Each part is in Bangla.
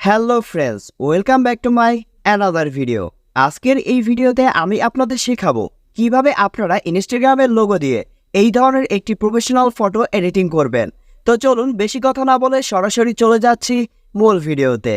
Hello friends, welcome back to my another video. আজকের এই ভিডিওতে আমি আপনাদের শেখাবো কিভাবে আপনারা ইনস্টাগ্রামের লোগো দিয়ে এই ধরনের একটি প্রফেশনাল ফটো এডিটিং করবেন। তো চলুন বেশি কথা না বলে সরাসরি চলে যাচ্ছি মূল ভিডিওতে।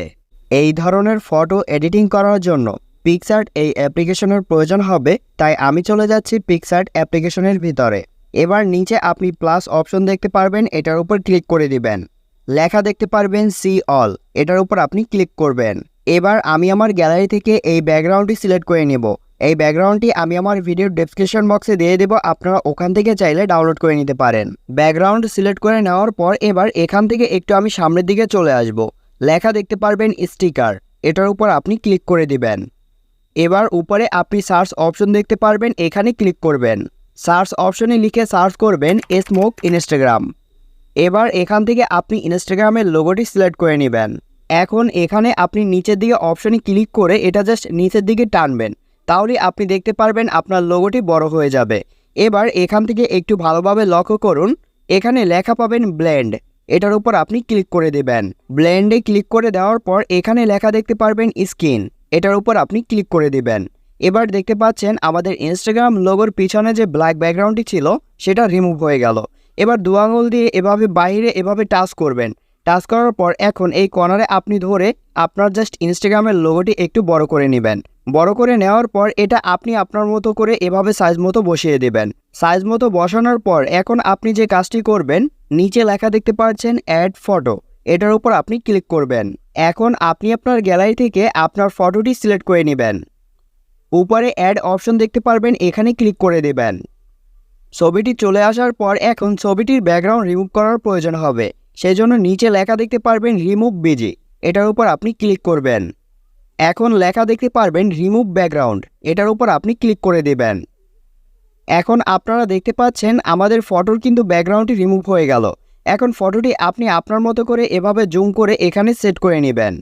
এই ধরনের ফটো এডিটিং করার জন্য পিকসার্ট এই অ্যাপ্লিকেশনের প্রয়োজন হবে, তাই আমি চলে যাচ্ছি পিকসার্ট অ্যাপ্লিকেশনের ভিতরে। এবার নিচে আপনি প্লাস অপশন দেখতে পারবেন, এটার উপর ক্লিক করে দিবেন। লেখা দেখতে পারবেন সি অল, এটার উপর আপনি ক্লিক করবেন। এবার আমি আমার গ্যালারি থেকে এই ব্যাকগ্রাউন্ডটি সিলেক্ট করে নেব। এই ব্যাকগ্রাউন্ডটি আমি আমার ভিডিওর ডেসক্রিপশন বক্সে দিয়ে দেব, আপনারা ওখান থেকে চাইলে ডাউনলোড করে নিতে পারেন। ব্যাকগ্রাউন্ড সিলেক্ট করে নেওয়ার পর এবার এখান থেকে একটু আমি সামনের দিকে চলে আসব। লেখা দেখতে পারবেন স্টিকার, এটার উপর আপনি ক্লিক করে দিবেন। এবার উপরে আপনি সার্চ অপশন দেখতে পারবেন, এখানে ক্লিক করবেন। সার্চ অপশনে লিখে সার্চ করবেন স্মোক ইনস্টাগ্রাম। এবার এখান থেকে আপনি ইনস্টাগ্রামের লোগোটি সিলেক্ট করে নেবেন। এখন এখানে আপনি নিচের দিকে অপশনে ক্লিক করে এটা জাস্ট নিচের দিকে টানবেন, তাহলে আপনি দেখতে পারবেন আপনার লোগোটি বড় হয়ে যাবে। এবার এখান থেকে একটু ভালোভাবে লক্ষ্য করুন, এখানে লেখা পাবেন ব্লেন্ড, এটার উপর আপনি ক্লিক করে দেবেন। ব্লেন্ডে ক্লিক করে দেওয়ার পর এখানে লেখা দেখতে পারবেন স্কিন, এটার উপর আপনি ক্লিক করে দিবেন। এবার দেখতে পাচ্ছেন আমাদের ইনস্টাগ্রাম লোগোর পিছনে যে ব্ল্যাক ব্যাকগ্রাউন্ডটি ছিল সেটা রিমুভ হয়ে গেল। এবার দু আঙুল দিয়ে এভাবে বাইরে এভাবে টাচ করবেন। টাচ করার পর এখন এই কর্নারে আপনি ধরে আপনার জাস্ট ইনস্টাগ্রামের লোগোটি একটু বড় করে নেবেন। বড় করে নেওয়ার পর এটা আপনি আপনার মতো করে এভাবে সাইজ মতো বসিয়ে দেবেন। সাইজ মতো বসানোর পর এখন আপনি যে কাজটি করবেন, নিচে লেখা দেখতে পাচ্ছেন অ্যাড ফটো, এটার উপর আপনি ক্লিক করবেন। এখন আপনি আপনার গ্যালারি থেকে আপনার ফটোটি সিলেক্ট করে নেবেন। উপরে অ্যাড অপশন দেখতে পারবেন, এখানে ক্লিক করে দেবেন। ছবিটি চলে আসার পর এখন ছবিটির ব্যাকগ্রাউন্ড রিমুভ করার প্রয়োজন হবে, সেই জন্য নিচে লেখা দেখতে পারবেন রিমুভ বিজি, এটার উপর আপনি ক্লিক করবেন। এখন লেখা দেখতে পারবেন রিমুভ ব্যাকগ্রাউন্ড, এটার উপর আপনি ক্লিক করে দেবেন। এখন আপনারা দেখতে পাচ্ছেন আমাদের ফটোর কিন্তু ব্যাকগ্রাউন্ডটি রিমুভ হয়ে গেল। এখন ফটোটি আপনি আপনার মতো করে এভাবে জুম করে এখানে সেট করে নেবেন।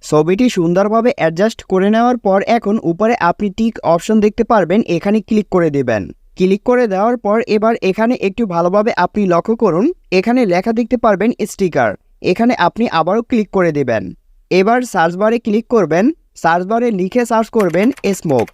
ছবিটি সুন্দরভাবে অ্যাডজাস্ট করে নেওয়ার পর এখন উপরে আপনি টিক অপশন দেখতে পারবেন, এখানে ক্লিক করে দেবেন। ক্লিক করে দেওয়ার পর এবার এখানে একটু ভালোভাবে আপনি লক্ষ্য করুন, এখানে লেখা দেখতে পারবেন স্টিকার, এখানে আপনি আবারও ক্লিক করে দেবেন। এবার সার্চ বারে ক্লিক করবেন, সার্চ বারে লিখে সার্চ করবেন স্মোক।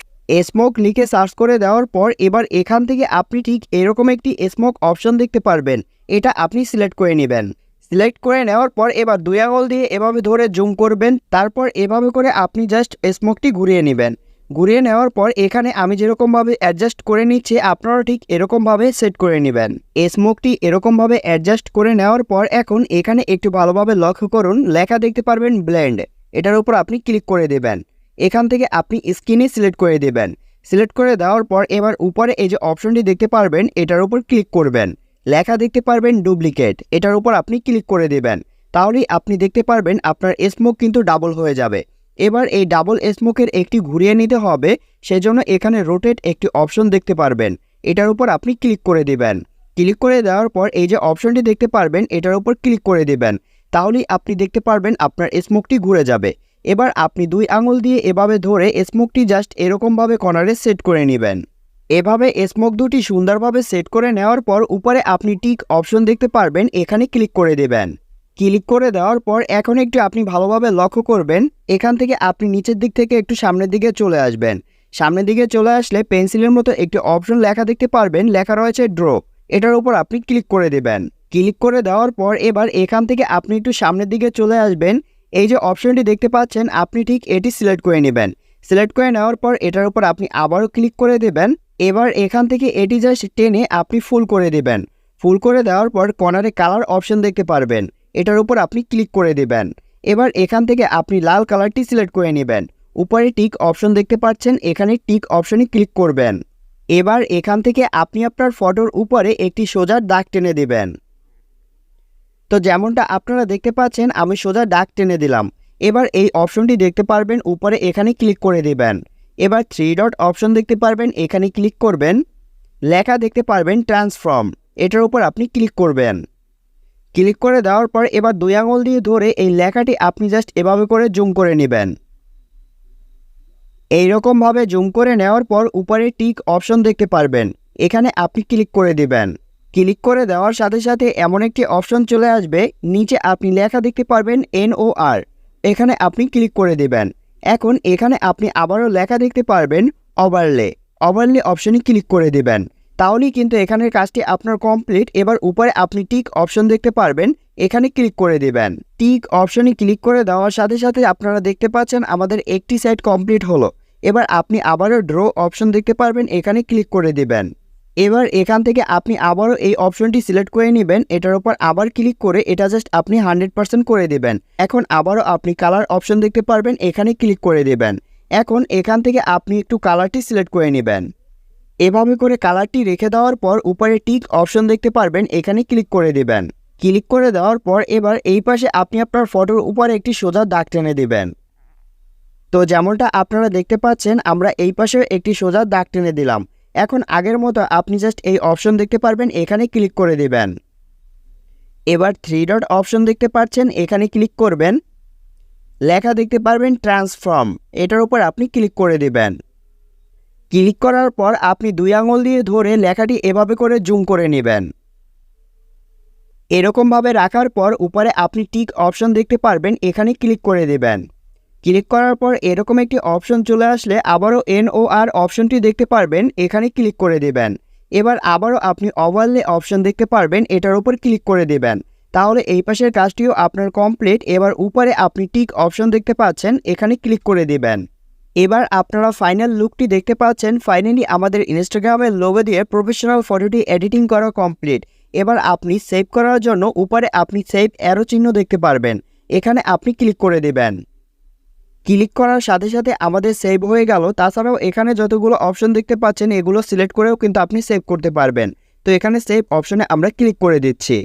স্মোক লিখে সার্চ করে দেওয়ার পর এবার এখান থেকে আপনি ঠিক এরকম একটি স্মোক অপশন দেখতে পারবেন, এটা আপনি সিলেক্ট করে নেবেন। সিলেক্ট করে নেওয়ার পর এবার দুই আঙুল দিয়ে এভাবে ধরে জুম করবেন, তারপর এভাবে করে আপনি জাস্ট স্মোকটি ঘুরিয়ে নেবেন। ঘুরিয়ে নেওয়ার পর এখানে আমি যেরকমভাবে অ্যাডজাস্ট করে নিচ্ছি আপনারা ঠিক এরকমভাবে সেট করে নেবেন। স্মোকটি এরকমভাবে অ্যাডজাস্ট করে নেওয়ার পর এখন এখানে একটু ভালোভাবে লক্ষ্য করুন, লেখা দেখতে পারবেন ব্লেন্ড, এটার উপর আপনি ক্লিক করে দেবেন। এখান থেকে আপনি স্ক্রিনে সিলেক্ট করে দেবেন। সিলেক্ট করে দেওয়ার পর এবার উপরে এই যে অপশনটি দেখতে পারবেন, এটার উপর ক্লিক করবেন। লেখা দেখতে পারবেন ডুপ্লিকেট, এটার উপর আপনি ক্লিক করে দেবেন। তাহলেই আপনি দেখতে পারবেন আপনার স্মোক কিন্তু ডাবল হয়ে যাবে। এবার এই ডাবল স্মোকের একটি ঘুরিয়ে নিতে হবে, সেজন্য এখানে রোটেট একটি অপশন দেখতে পারবেন, এটার উপর আপনি ক্লিক করে দিবেন। ক্লিক করে দেওয়ার পর এই যে অপশনটি দেখতে পারবেন, এটার উপর ক্লিক করে দিবেন। তাহলেই আপনি দেখতে পারবেন আপনার স্মোকটি ঘুরে যাবে। এবার আপনি দুই আঙুল দিয়ে এভাবে ধরে স্মোকটি জাস্ট এরকমভাবে কর্নারে সেট করে নেবেন। এভাবে স্মোক দুটি সুন্দরভাবে সেট করে নেওয়ার পর উপরে আপনি টিক অপশন দেখতে পারবেন, এখানে ক্লিক করে দেবেন। ক্লিক করে দেওয়ার পর এখন একটু আপনি ভালোভাবে লক্ষ্য করবেন, এখান থেকে আপনি নিচের দিক থেকে একটু সামনের দিকে চলে আসবেন। সামনের দিকে চলে আসলে পেন্সিলের মতো একটি অপশন লেখা দেখতে পারবেন, লেখা রয়েছে ড্র, এটার উপর আপনি ক্লিক করে দেবেন। ক্লিক করে দেওয়ার পর এবার এখান থেকে আপনি একটু সামনের দিকে চলে আসবেন। এই যে অপশনটি দেখতে পাচ্ছেন আপনি ঠিক এটি সিলেক্ট করে নেবেন। সিলেক্ট করে নেওয়ার পর এটার উপর আপনি আবারও ক্লিক করে দেবেন। এবার এখান থেকে এটি জাস্ট টেনে আপনি ফুল করে দেবেন। ফুল করে দেওয়ার পর কর্নারে কালার অপশন দেখতে পারবেন, এটার উপর আপনি ক্লিক করে দেবেন। এবার এখান থেকে আপনি লাল কালারটি সিলেক্ট করে নেবেন। উপরে টিক অপশন দেখতে পাচ্ছেন, এখানে টিক অপশনে ক্লিক করবেন। এবার এখান থেকে আপনি আপনার ফটোর উপরে একটি সোজা দাগ টেনে দিবেন। তো যেমনটা আপনারা দেখতে পাচ্ছেন আমি সোজা দাগ টেনে দিলাম। এবার এই অপশনটি দেখতে পারবেন উপরে, এখানে ক্লিক করে দিবেন। এবার থ্রি ডট অপশন দেখতে পারবেন, এখানে ক্লিক করবেন। লেখা দেখতে পারবেন ট্রান্সফর্ম, এটার উপর আপনি ক্লিক করবেন। ক্লিক করে দেওয়ার পর এবার দুই আঙুল দিয়ে ধরে এই লেখাটি আপনি জাস্ট এভাবে করে জুম করে নেবেন। এইরকমভাবে জুম করে নেওয়ার পর উপরে টিক অপশন দেখতে পারবেন, এখানে আপনি ক্লিক করে দিবেন। ক্লিক করে দেওয়ার সাথে সাথে এমন একটি অপশন চলে আসবে, নিচে আপনি লেখা দেখতে পারবেন NOR, এখানে আপনি ক্লিক করে দিবেন। এখন এখানে আপনি আবারও লেখা দেখতে পারবেন ওভারলে অপশনে ক্লিক করে দিবেন। তাহলেই কিন্তু এখানের কাজটি আপনার কমপ্লিট। এবার উপরে আপনি টিক অপশন দেখতে পারবেন, এখানে ক্লিক করে দিবেন। টিক অপশনে ক্লিক করে দেওয়ার সাথে সাথে আপনারা দেখতে পাচ্ছেন আমাদের একটি সাইড কমপ্লিট হলো। এবার আপনি আবারও ড্র অপশন দেখতে পারবেন, এখানে ক্লিক করে দিবেন। এবার এখান থেকে আপনি আবারও এই অপশনটি সিলেক্ট করে নেবেন, এটার উপর আবার ক্লিক করে এটা জাস্ট আপনি 100% করে দিবেন। এখন আবারও আপনি কালার অপশন দেখতে পারবেন, এখানে ক্লিক করে দিবেন। এখন এখান থেকে আপনি একটু কালারটি সিলেক্ট করে নেবেন। এভাবে করে কালারটি রেখে দেওয়ার পর উপরে টিক অপশন দেখতে পারবেন, এখানে ক্লিক করে দিবেন। ক্লিক করে দেওয়ার পর এবার এই পাশে আপনি আপনার ফটোর উপরে একটি সোজা দাগ টেনে দিবেন। তো যেমনটা আপনারা দেখতে পাচ্ছেন আমরা এই পাশে একটি সোজা দাগ টেনে দিলাম। এখন আগের মতো আপনি জাস্ট এই অপশন দেখতে পারবেন, এখানে ক্লিক করে দিবেন। এবার 3 ডট অপশন দেখতে পাচ্ছেন, এখানে ক্লিক করবেন। লেখা দেখতে পারবেন ট্রান্সফর্ম, এটার উপর আপনি ক্লিক করে দিবেন। ক্লিক করার পর আপনি 2 আঙুল দিয়ে ধরে লেখাটি এভাবে করে জুম করে নেবেন। এরকমভাবে রাখার পর উপরে আপনি টিক অপশন দেখতে পারবেন, এখানে ক্লিক করে দিবেন। ক্লিক করার পর এরকম একটি অপশন চলে আসলে আবারও NOR অপশনটি দেখতে পারবেন, এখানে ক্লিক করে দিবেন। এবার আবারও আপনি ওভারলে অপশন দেখতে পারবেন, এটার উপর ক্লিক করে দিবেন। তাহলে এই পাশের কাজটিও আপনার কমপ্লিট। এবার উপরে আপনি টিক অপশন দেখতে পাচ্ছেন, এখানে ক্লিক করে দিবেন। এবার আপনারা ফাইনাল লুকটি দেখতে পাচ্ছেন। ফাইনালি আমাদের ইনস্টাগ্রামের লোগো দিয়ে প্রফেশনাল ফটোটি এডিটিং করা কমপ্লিট। এবার আপনি সেভ করার জন্য উপরে আপনি সেভ অ্যারো চিহ্ন দেখতে পারবেন, এখানে আপনি ক্লিক করে দিবেন। ক্লিক করার সাথে সাথে আমাদের সেভ হয়ে গেল। তাছাড়াও এখানে যতগুলো অপশন দেখতে পাচ্ছেন এগুলো সিলেক্ট করেও কিন্তু আপনি সেভ করতে পারবেন। তো এখানে সেভ অপশনে আমরা ক্লিক করে দিচ্ছি।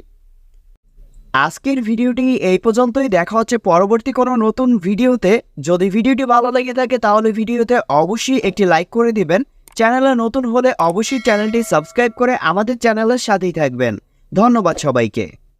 আজকের ভিডিওটি এই পর্যন্তই। দেখা হচ্ছে পরবর্তী কোনো নতুন ভিডিওতে। যদি ভিডিওটি ভালো লেগে থাকে তাহলে ভিডিওতে অবশ্যই একটি লাইক করে দিবেন। চ্যানেলে নতুন হলে অবশ্যই চ্যানেলটি সাবস্ক্রাইব করে আমাদের চ্যানেলের সাথেই থাকবেন। ধন্যবাদ সবাইকে।